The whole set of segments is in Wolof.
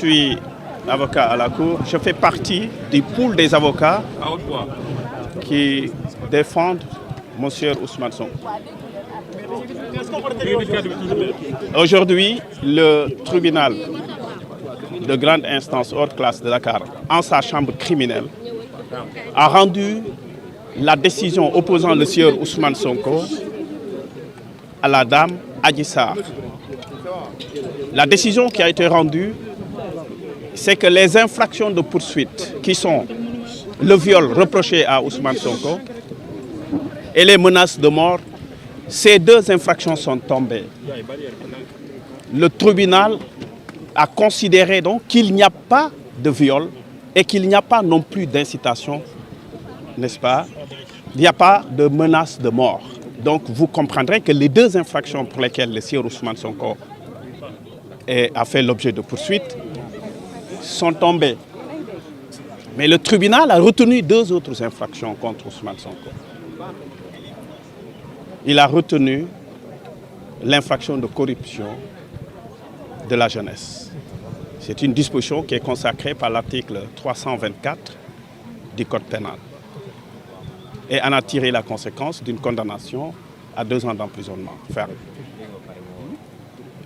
suis avocat à la Cour. Je fais partie du pool des avocats qui défendent M. Ousmane Sonko. Aujourd'hui, le tribunal de grande instance hors classe de Dakar, en sa chambre criminelle, a rendu la décision opposant le sieur Ousmane Sonko à la dame Adji Sarr. La décision qui a été rendue, c'est que les infractions de poursuite, qui sont le viol reproché à Ousmane Sonko et les menaces de mort, ces deux infractions sont tombées. Le tribunal a considéré donc qu'il n'y a pas de viol et qu'il n'y a pas non plus d'incitation, n'est-ce pas? Il n'y a pas de menace de mort. Donc vous comprendrez que les deux infractions pour lesquelles le sieur Ousmane Sonko a fait l'objet de poursuites sont tombées. Mais le tribunal a retenu deux autres infractions contre Ousmane Sonko. Il a retenu l'infraction de corruption de la jeunesse. C'est une disposition qui est consacrée par l'article 324 du Code pénal et en a tiré la conséquence d'une condamnation à 2 ans d'emprisonnement ferme.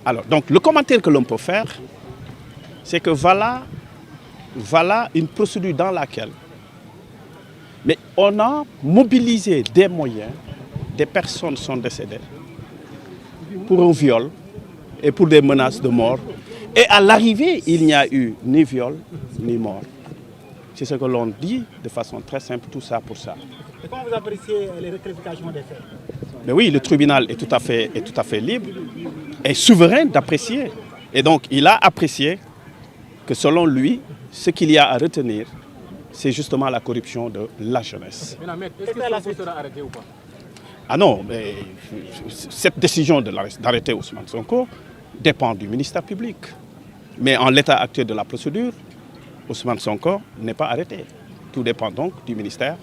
Alors, donc, le commentaire que l'on peut faire, c'est que voilà une procédure dans laquelle on a mobilisé des moyens, des personnes sont décédées pour un viol et pour des menaces de mort. Et à l'arrivée, il n'y a eu ni viol, ni mort. C'est ce que l'on dit de façon très simple, tout ça pour ça. Et comment vous appréciez les rectifications des faits? Mais oui, le tribunal est tout à fait libre et souverain d'apprécier. Et donc, il a apprécié que selon lui, ce qu'il y a à retenir, c'est justement la corruption de la jeunesse. Est-ce que la suite sera arrêtée ou pas? Ah non, mais cette décision d'arrêter Ousmane Sonko dépend du ministère public. Mais en l'état actuel de la procédure, Ousmane Sonko n'est pas arrêté. Tout dépend donc du ministère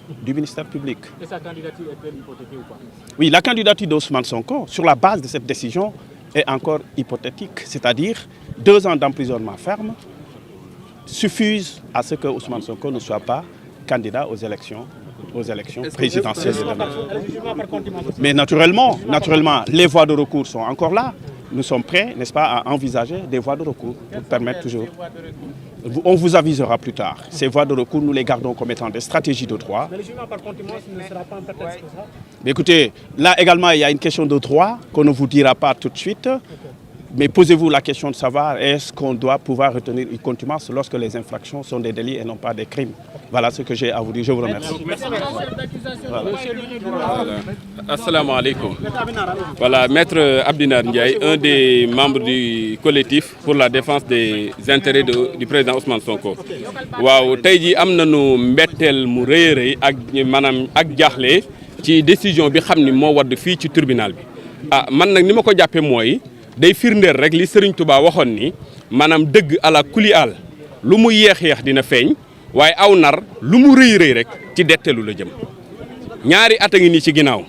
public. Et sa candidature est-elle hypothétique ou pas? Oui, la candidature d'Ousmane Sonko, sur la base de cette décision, est encore hypothétique. C'est-à-dire 2 ans d'emprisonnement ferme suffisent à ce que Ousmane Sonko ne soit pas candidat aux élections présidentielles. Mais naturellement, les voies de recours sont encore là. Nous sommes prêts, n'est-ce pas, à envisager des voies de recours pour permettre toujours. On vous avisera plus tard. Ces voies de recours, nous les gardons comme étant des stratégies de droit. Mais le jugement par contumace ne sera pas un prétexte pour ça? Mais écoutez, là également, il y a une question de droit qu'on ne vous dira pas tout de suite. Mais posez-vous la question de savoir est-ce qu'on doit pouvoir retenir une contumace lorsque les infractions sont des délits et non pas des crimes. Voilà ce que j'ai à vous dire. Je vous remercie. Assalamu alaikum. Voilà, Maître Abdinar Ndiaye, un des membres du collectif pour la défense des intérêts du président Ousmane Sonko. Waaw, tey jii am nañu mbetteel mu rëy a rëy ak maanaam ak jaaxle ci décision bi xam ni moo wadd fii ci tribunal bi. Ah man nag ni ma ko jàppee mooy day firndeel rek li Serigne Touba waxoon ni maanaam dëgg ala kuli al lu mu yeex dina feeñ waaye aw nar lu mu rëy rek ci detteelu la jëm. ñaari at a ngi nii ci ginnaaw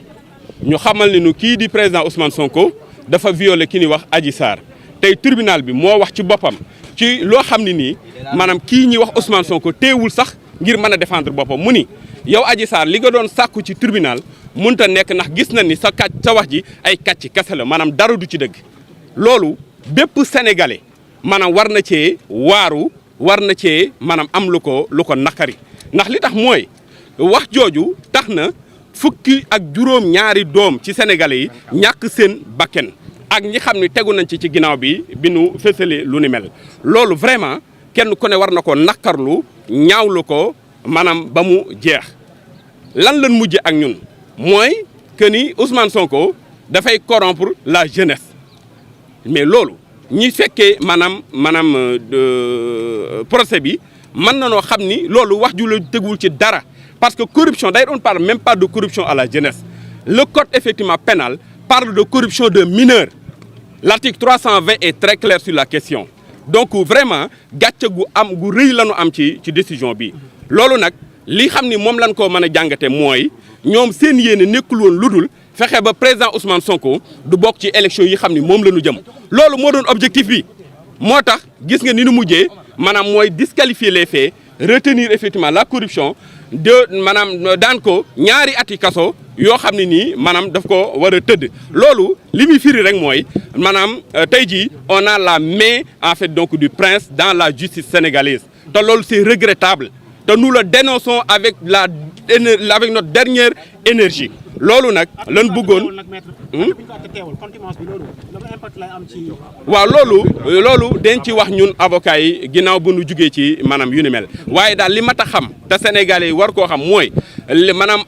ñu xamal ni nu kii di président Ousmane Sonko dafa violé ki ni wax Adji Sarr tey tribunal bi moo wax ci boppam ci loo xam ne nii maanaam kii ñi wax Ousmane Sonko teewul sax ngir mën a défendre boppam mu ni yow Adji Sarr li nga doon sàkku ci tribunal mënta nekk ndax gis na ni sa wax ji ay kàcc kese la maanaam dara du ci dëgg. loolu bépp sénégalais maanaam war na cee waaru war na cee maanaam am lu ko naqari ndax li tax mooy wax jooju tax na fukki ak juróom ñaari doom ci sénégalais yi ñàkk seen bakken ak ñi xam ne tegu nañ ci ginnaaw bi nu fësale lu ni mel. loolu vraiment kenn ku ne war na ko naqarlu ñaawlu ko maanaam ba mu jeex lan lañ mujje ak ñun mooy que ni Ousmane Sonko dafay corrompre la jeunesse. mais loolu ñi fekkee maanaam procès bi mën na noo xam ni loolu wax ju la tegul ci dara parce que corruption d'ailleurs on ne parle même pas de corruption à la jeunesse. Le code effectivement pénal parle de corruption de mineurs. L'article 320 est très clair sur la question. Donc vraiment gàcce gu rëy la ñu am ci décision bi. loolu nag li xam ni moom lañ ko mën a jàngate mooy ñoom seen yéene nekkul woon ludul fexe ba président Ousmane Sonko du bokk ci élection yi xam ni moom la ñu jëm loolu moo doon objectif bi moo tax gis nga ni nu mujjee maanaam mooy disqualifier les faits retenir effectivement la corruption de maanaam daan ko ñaari ati kaso yoo xam ne nii maanaam daf ko war a tëdd loolu li muy firi rek mooy maanaam tey jii on a la main en fait donc du prince dans la justice sénégalaise te loolu c'est regrettable te nous le dénonçons avec notre dernière énergie loolu nag lan bëggoon waaw loolu dañ ci wax ñun avocats yi ginnaaw bu nu jugee ci maanaam yu ni mel waaye daal li mat a xam te sénégalais yi war koo xam mooy maanaam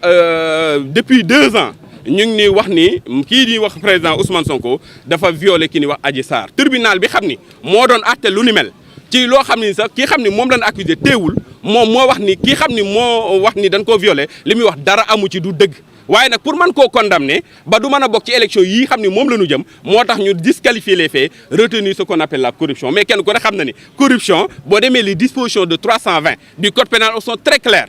depuis 2 ans ñu ngi ni wax ni kii di wax président Ousmane Sonko dafa violé ki ni wax Adji Sarr tribunal bi xam ni moo doon àtte lu ni mel ci loo xam ni sax kii xam ni moom lañ accusé teewul moom moo wax ni kii xam ni moo wax ni dañ koo violé li muy wax dara amu ci du dëgg waaye nag pour mën koo condamner ba du mën a bokk ci élection yii xam ni moom la ñu jëm moo tax ñu disqualifier les faits retenir ce qu'on appelle la corruption mais kenn ku ne xam na ni corruption boo demee les dispositions de 320 du code pénal sont très claires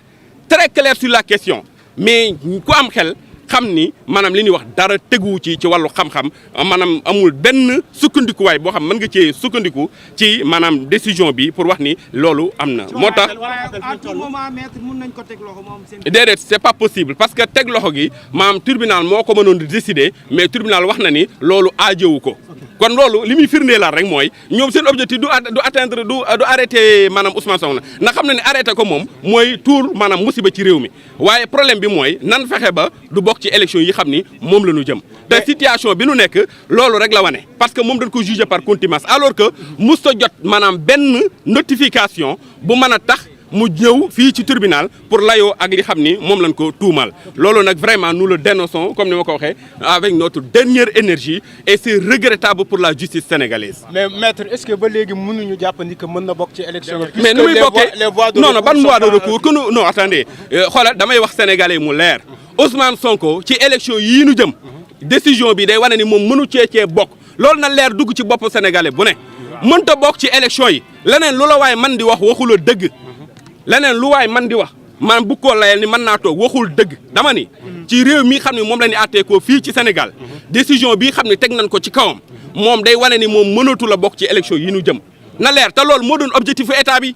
sur la question mais ku am xel xam ni maanaam li ñuy wax dara teguwu ci wàllu xam-xam maanaam amul benn sukkandikuwaay boo xam mën nga cee sukkandiku ci maanaam décision bi pour wax ni loolu am na. moo tax à tout moment maître mën nañ ko teg loxo moom seen. déedéet c'est pas possible parce que teg loxo gi maanaam tribunal moo ko mënoon di décider mais tribunal wax na ni loolu aajowu ko. kon loolu li muy firndeelaat rek mooy ñoom seen objectif du atteindre du arrêter maanaam Ousmane Sonko na xam na ne arrêté ko moom mooy tuur maanaam musiba ci réew mi waaye problème bi mooy nan fexe ba du bokk ci élection yi xam ni moom la ñu jëm te situation bi nu nekk loolu rek la wane parce que moom dañ ko jugé par contumace alors que musta jot maanaam benn notification bu mën a tax mu ñëw fii ci tribunal pour layoo ak li xam ni moom lañ ko tuumal loolu nag vraiment nous le dénonçons comme ni ma ko waxee avec notre dernière énergie et c'est regrettable pour la justice sénégalaise. mais maître est-ce que ba léegi mënuñu jàpp ni que mën na bokk ci élection bi. mais ni muy bokkee non ban voie de recours que non attendez xoolal damay wax sénégalais mu leer Ousmane Sonko ci élection yii nu jëm décision bi day wane ni moom mënu cee bokk loolu na leer dugg ci bopp sénégalais bu ne mënta bokk ci élection yi leneen lu la waaye man di wax waxula dëgg. leneen lu waay man di wax man bu ko layal ni mën naa toog waxul dëgg dama ni ci réew mi xam ne moom la ñu àttee ko fii ci Sénégal décision bii xam ne teg nañ ko ci kawam moom day wane ni moom mënatu la bokk ci élection yi nu jëm na leer te loolu moo doon objectif état bi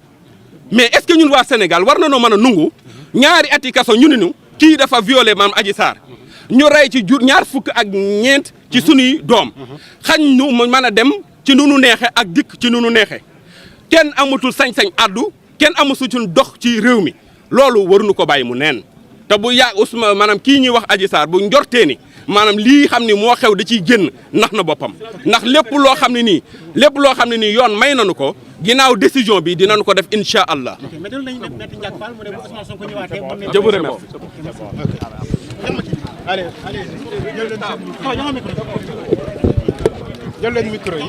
mais est-ce que ñun waa Sénégal war na noo mën a nungu ñaari ati kaso ñu ni kii dafa violé maam Adji Sarr ñu rey ci jur ñaar fukk ak ñeent ci sunuy doom xañ nu mën a dem ci nu nu neexe ak dikk ci nu nu neexe kenn amatul sañ-sañ addu kenn amu su ci dox ci réew mi loolu waruñu ko bàyyi mu neen te bu yàgg Ousmane maanaam kii ñuy wax Adji Sarr bu njortee ni maanaam lii xam ni moo xew da ciy génn nax na boppam ndax lépp loo xam ne nii yoon may nañu ko ginnaaw décision bi dinañu ko def incha allah. je vous remercie. allez jël leen micro yi.